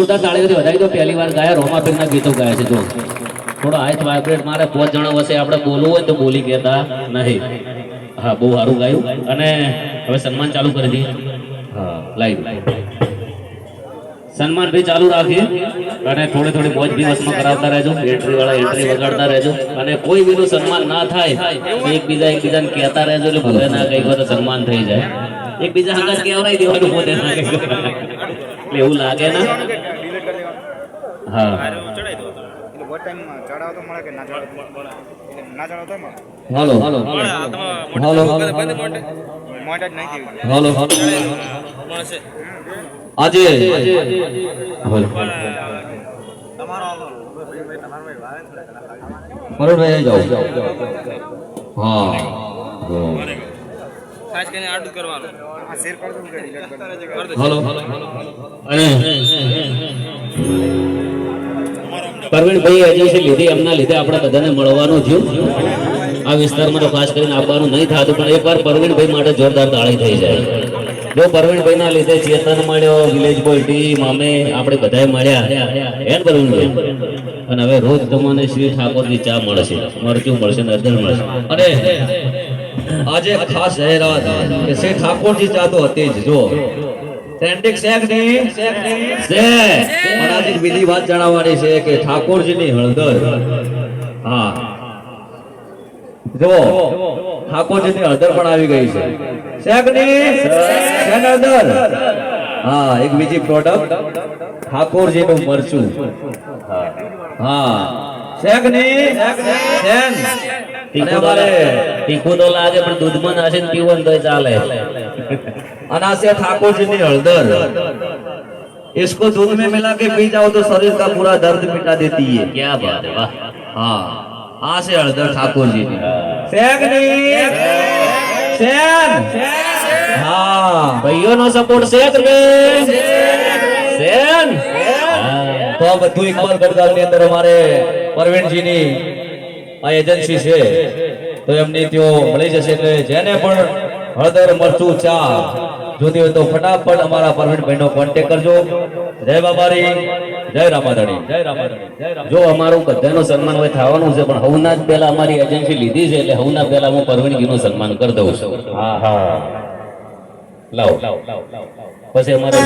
જોરદાર તાળીઓથી વધાવી દો. પહેલી વાર ગાયા રોમાપીરના ગીતો ગાયા છે. જો થોડો હાથ વાઇબ્રેટ મારે 5 જણા વચ્ચે આપણે બોલવું હોય તો બોલી કહેતા નહીં. હા, બહુ સારું ગાયું. અને હવે સન્માન ચાલુ કરી દઈએ. હા, લાઈવ સન્માન ભાઈ ચાલુ રાખીએ અને થોડી મોજ બી વસમાં કરાવતા રહેજો. એન્ટ્રી વાળા એન્ટ્રી વગાડતા રહેજો અને કોઈ બીનું સન્માન ના થાય તો એકબીજાને કહેતા રહેજો એટલે ભલે ના કઈ તો સન્માન થઈ જાય. એકબીજા હંગાત કહેવરાઈ દેવાનું પોતે ના કઈ એટલે એવું લાગે ના. હા, હાલો હાલો હાલો હાલો આજે મરણભાઈ જાઓ. હા, હાલો અને પરવીણભાઈ એજન્સી લીધી, એમના લીધે આપણે બધાને મળવાનું થયું. આ વિસ્તારમાં તો ખાસ કરીને આવવાનું નહીં થતું, પણ એકવાર પરવીણભાઈ માટે જોરદાર તાળી થઈ જાય. જો પરવીણભાઈ ના લીધે ચેતન મળ્યો, વિલેજ બોય ટીમ, અમે આપણે બધા મળ્યા એમ પરવીણભાઈ. અને હવે રોજ તમને શ્રી ઠાકોરજી ચા મળશે, મરચું મળશે, નરદર મળશે. અને આજે ખાસ જાહેરાત કે શ્રી ઠાકોરજી ચા તો હતી જ. જો ટ્રેન્ડિંગ શેક ની છે. પણ આજે બીજી વાત જણાવવાની છે કે ઠાકોરજીની હળદર. હા, જો ઠાકોરજીની હળદર પણ આવી ગઈ છે. શેકની હળદર. હા, એક બીજી પ્રોડક્ટ ઠાકોરજીનું મરચું. હા, શેકની શેન. તીખું તો લાગે પણ દૂધમાં નાખીને પીવો તો ચાલે. અને આ છે ઠाकुरजी हळदर. इसको दूध में मिला के पी जाओ तो शरीर का पूरा दर्द मिटा देती है. क्या बात है, वाह. हाँ, आ से हळदर ठाकुरजी की. हाँ, भाइयों नो सपोर्ट शेख में सेन. तो अब બધું ઇકબાલ ગઢગાલ ની અંદર અમારે પરવીણજી ની આ એજન્સી છે તો એમની ત્યાં મળી જશે. એટલે જેને પણ હળદર મરચું ચા જોતી હોય તો ફટાફટ અમારા પરવીણભાઈ નો કોન્ટેક્ટ કરજો. જય બાબારી, જય રામાધણી, જય રામાધણી, જય રામ. જો અમારું બધાનું સન્માન હોય થવાનું છે, પણ હવના જ પહેલા અમારી એજન્સી લીધી છે એટલે હવના પહેલા હું પરવીણજી નું સન્માન કરી દઉં છું. હા હા, લાવો પછી અમારે